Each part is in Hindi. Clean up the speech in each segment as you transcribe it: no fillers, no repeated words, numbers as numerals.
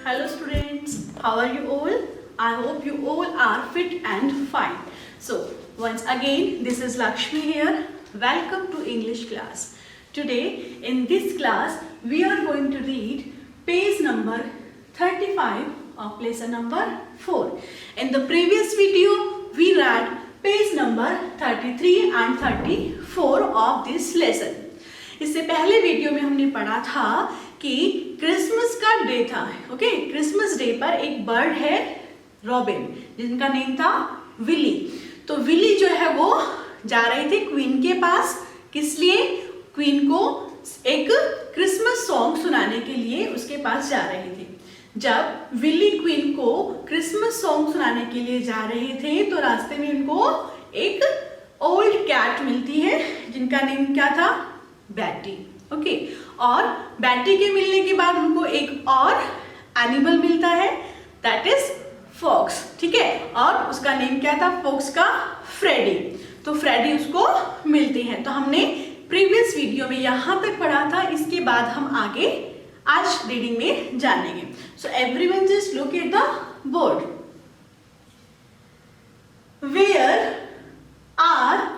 Hello students, how are you all? I hope you all are fit and fine. So once again, this is Lakshmi here. Welcome to English class. Today in this class, we are going to read page number 35 of lesson number 4. In the previous video, we read page number 33 and 34 of this lesson. इससे पहले वीडियो में हमने पढ़ा था कि क्रिसमस का डे था. ओके, क्रिसमस डे पर एक बर्ड है रॉबिन, जिनका नेम था विली. तो विली जो है वो जा रही थी क्वीन के पास. किस लिए? क्वीन को एक क्रिसमस सॉन्ग सुनाने के लिए उसके पास जा रही थी. जब विली क्वीन को क्रिसमस सॉन्ग सुनाने के लिए जा रहे थे तो रास्ते में उनको एक ओल्ड कैट मिलती है जिनका नेम क्या था? बैटी. ओके, और बैटी के मिलने के बाद उनको एक और एनिमल मिलता है, दैट इज फॉक्स. ठीक है, और उसका नेम क्या था फॉक्स का? फ्रेडी. तो फ्रेडी उसको मिलती है. तो हमने प्रीवियस वीडियो में यहां तक पढ़ा था. इसके बाद हम आगे आज रीडिंग में जानेंगे. So everyone just look at the board. Where are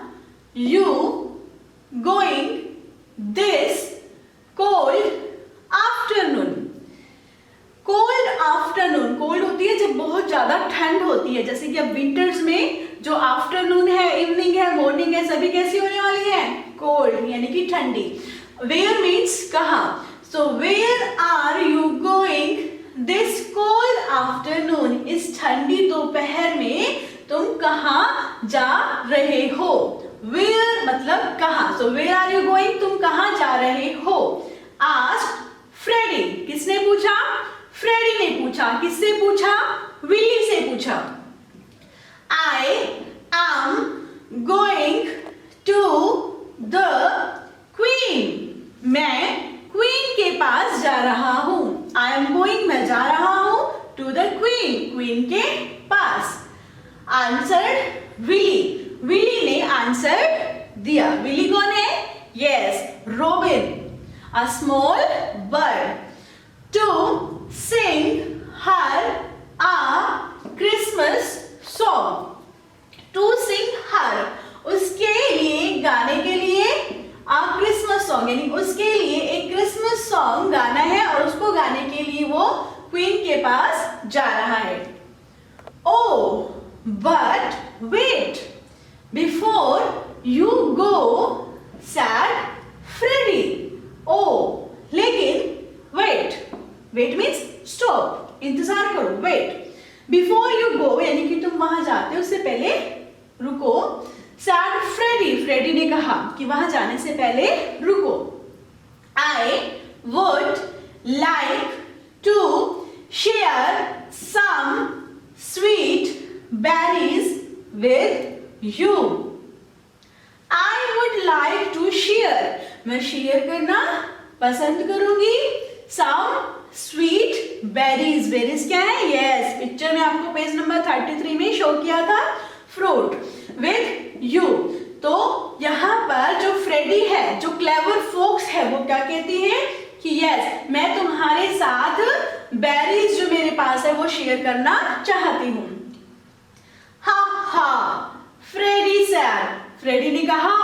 you going this cold afternoon? cold afternoon, cold होती है जब बहुत ज्यादा ठंड होती है. जैसे कि अब विंटर्स में जो आफ्टरनून है, इवनिंग है, मॉर्निंग है, सभी कैसी होने वाली है? कोल्ड, यानी कि ठंडी. वेयर मीन्स कहाँ. So where are you going this cold afternoon? इस ठंडी दोपहर में तुम कहाँ जा रहे हो? वेयर मतलब कहाँ. So where are you going, तुम कहाँ जा रहे हो? Asked Freddy. किसने पूछा? फ्रेडी ने पूछा. किससे पूछा? विली से पूछा. I am going to the queen. मैं क्वीन के पास जा रहा हूं. आई एम गोइंग, मैं जा रहा हूं टू द क्वीन, क्वीन के पास. Answered Willy. विली ने आंसर दिया. विली कौन है? Yes, robin, a small bird. To sing her a Christmas song. To sing her, उसके लिए, गाने के लिए, अ क्रिसमस सॉन्ग, यानी उसके लिए एक क्रिसमस सॉन्ग गाना है और उसको गाने के लिए वो क्वीन के पास जा रहा है. Oh but wait, before you go, said Freddy. Oh, लेकिन wait. Wait means stop. इंतजार करो. Wait. Before you go, यानी कि तुम वहां जाते हो उससे पहले रुको. said Freddy. Freddy ने कहा कि वहां जाने से पहले रुको. I would like to share some sweet berries with you. I would like to share. मैं शेयर करना पसंद करूंगी. Some sweet berries. berries क्या है? Yes, पिक्चर में आपको पेज नंबर 33 में शो किया था फ्रूट. With you. तो यहाँ पर जो फ्रेडी है, जो क्लेवर फॉक्स है, वो क्या कहती है कि यस, मैं तुम्हारे साथ बेरीज जो मेरे पास है वो शेयर करना चाहती हूँ. हा हा, फ्रेडी सैड. फ्रेडी ने कहा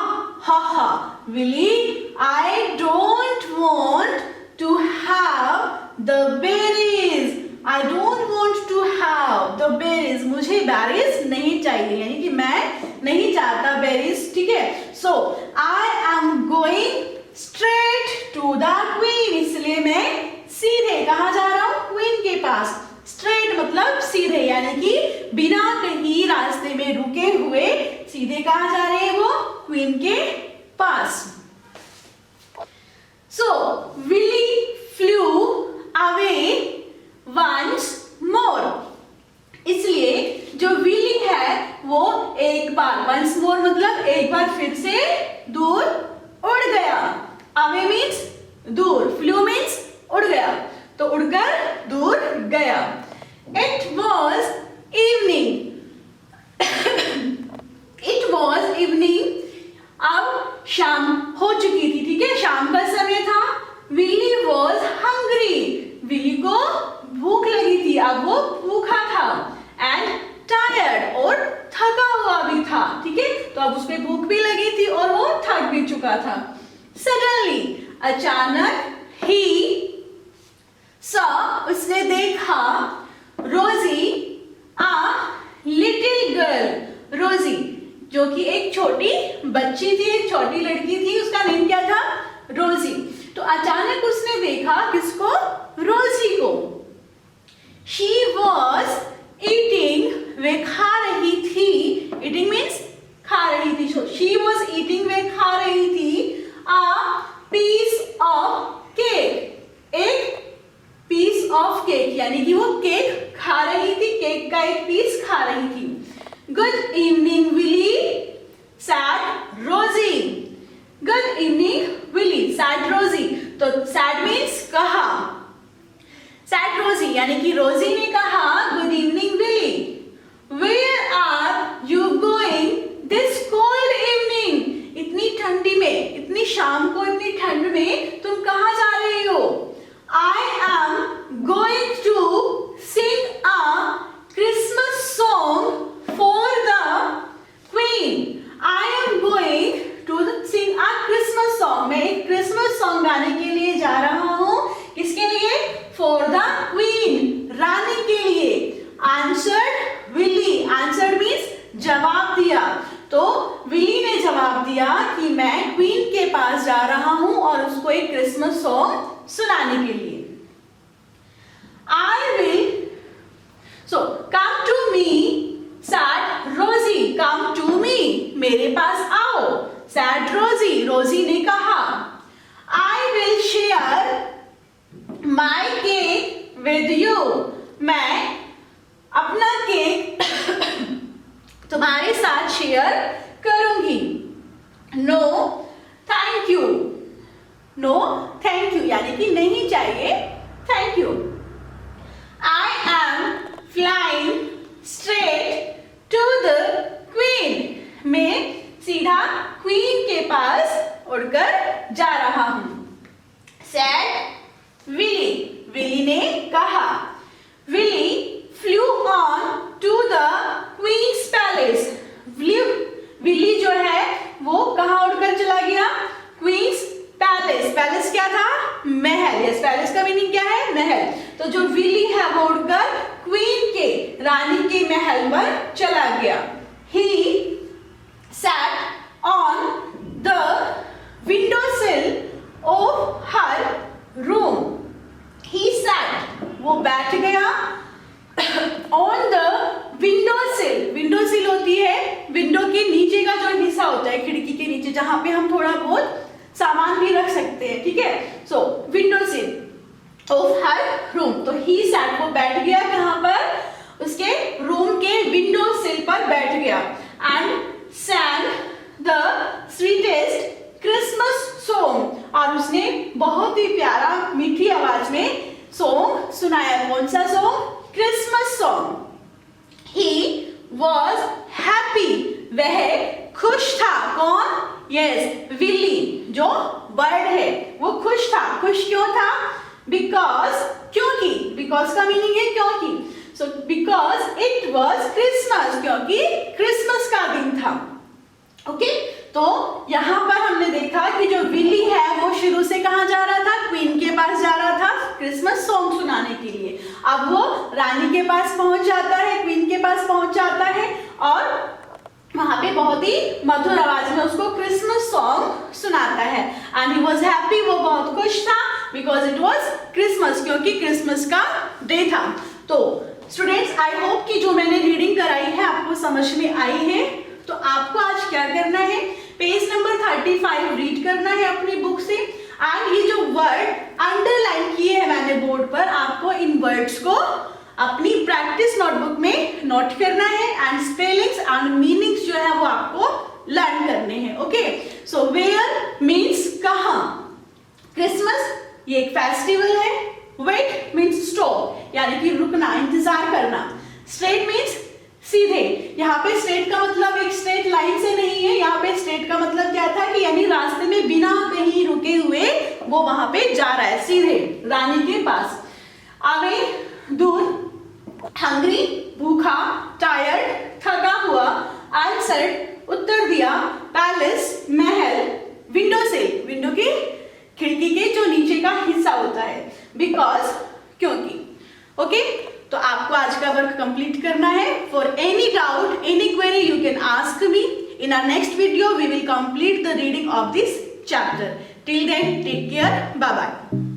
हा हा. Willy, I don't want to have the berries. I don't want to have the berries. मुझे बेरीज नहीं चाहिए, यानी कि मैं नहीं चाहता बेरीज. ठीक है. So I am going straight to the queen. इसलिए मैं सीधे कहाँ जा रहा हूँ? क्वीन के पास. स्ट्रेट मतलब सीधे, यानी कि बिना कहीं रास्ते में रुके हुए सीधे कहाँ जा रहे हैं वो? क्वीन के पास. So Willy flew away once more. इसलिए जो विली है वो एक बार, वंस मोर मतलब एक बार फिर से दूर उड़ गया. अवे मीन्स दूर, फ्लू मीन्स उड़ गया. तो उड़कर दूर गया. It was evening. It was evening. अब शाम हो चुकी थी. ठीक है, शाम का समय था. Willy was hungry. विली को भूख लगी अब उसको भूख भी लगी थी और वो थक भी चुका था। सडनली, अचानक, ही सॉ, उसने देखा, रोजी, आ लिटिल गर्ल, रोजी जो कि एक छोटी बच्ची थी, एक छोटी लड़की थी, उसका नेम क्या था? रोजी। तो अचानक उसने देखा किसको? रोजी को। She was eating, वे खा रही थी, eating means खा रही थी, she was eating, वे खा रही थी, a piece of cake, एक piece of cake, यानी कि वो केक खा रही थी, केक का एक पीस खा रही थी। Good evening, Willie, said Rosie. Good evening, Willie, said Rosie. तो said means कहा, said Rosie यानी कि रोजी ने कहा, Good evening, Willie. Where are you going this cold evening? इतनी ठंडी में, इतनी शाम को, इतनी ठंड में तुम कहाँ जा रही हो? I am going to sing a Christmas song for the Queen. I am going to sing a Christmas song. मैं एक क्रिसमस सॉन्ग गाने के लिए जा रहा हूँ। किसके लिए? For the Queen, रानी के लिए। Answered Willie. Answered means जवाब दिया। तो विली ने जवाब दिया कि मैं क्वीन के पास जा रहा हूँ और उसको एक क्रिसमस सॉन्ग सुनाने के लिए। I will, so come to me, said Rosie. Come to me, मेरे पास आओ, said Rosie. रोजी ने कहा, I will share my cake with you. मैं अपना केक तुम्हारे साथ शेयर करूंगी। No, thank you. No, thank you यानी कि नहीं चाहिए, thank you. I am flying straight to the Queen. मैं सीधा क्वीन के पास उड़कर जा रहा हूं। Said Willie. विली ने कहा। Willie flew on to the Queen's palace. Willy जो है वो कहाँ उड़कर चला गया? Queen's palace. पैलेस क्या था? महल। यस, पैलेस का मीनिंग क्या है? महल। तो जो विली है वो उड़कर क्वीन के, रानी के महल पर चला गया। He sat on the windowsill of her room. He sat, वो बैठ गया, on the windowsill. windowsill होती है विंडो के नीचे का जो हिस्सा होता है, खिड़की के नीचे, जहां पे हम थोड़ा बहुत सामान भी रख सकते हैं, ठीक है। सो windowsill of her room. तो he sat, वो बैठ गया कहां पर? उसके रूम के विंडो सिल पर बैठ गया। and sang the sweetest Christmas song. और उसने बहुत ही प्यारा मीठी आवाज में सॉन्ग सुनाया। कौन सा song? Christmas song. He was happy. वह खुश था। कौन? Yes, विली जो बर्ड है वो खुश था। खुश क्यों था? Because, क्योंकि, because का मीनिंग है क्योंकि। So because it was Christmas, क्योंकि क्रिसमस का दिन था। ओके, तो यहाँ पर हमने देखा कि जो विली है वो शुरू से कहाँ जा रहा था? क्वीन के पास जा रहा था क्रिसमस सॉन्ग सुनाने के लिए। अब वो रानी के पास पहुंच जाता है, क्वीन के पास पहुंच जाता है और वहां पे बहुत ही मधुर आवाज में उसको क्रिसमस सॉन्ग सुनाता है। एंड ही वाज हैप्पी, वो बहुत खुश था, बिकॉज इट वाज क्रिसमस, क्योंकि क्रिसमस का डे था। तो स्टूडेंट्स, आई होप कि जो मैंने रीडिंग कराई है आपको समझ में आई है। तो आपको आज क्या करना है? पेज नंबर 35 रीड करना है अपनी बुक से। एंड ये जो वर्ड अंडरलाइन किए हैं मैंने बोर्ड पर, आपको इन वर्ड्स को अपनी प्रैक्टिस नोटबुक में नोट करना है। एंड स्पेलिंग्स एंड मीनिंग्स जो है वो आपको लर्न करने हैं। ओके, सो वेयर मीन्स कहाँ। क्रिसमस ये एक फेस्टिवल है। वेट मीन्स स्टॉप, यानी कि रुकना, इंतजार करना। स्ट्रेट मीन्स सीधे। यहाँ पे स्ट्रेट का मतलब एक स्ट्रेट लाइन से नहीं है। यहाँ पे स्ट्रेट का मतलब क्या था कि यानी रास्ते में बिना कहीं रुके हुए वो वहां पे जा रहा है सीधे रानी के पास। अवे, दूर, हंग्री, भूखा, टायर्ड, थका हुआ, आंसर्ड, उत्तर दिया, क्योंकि। ओके, तो आपको आज का वर्क कंप्लीट करना है। For any doubt, any query you can ask me. In our next video we will complete the reading of this chapter. Till then, take care. Bye bye.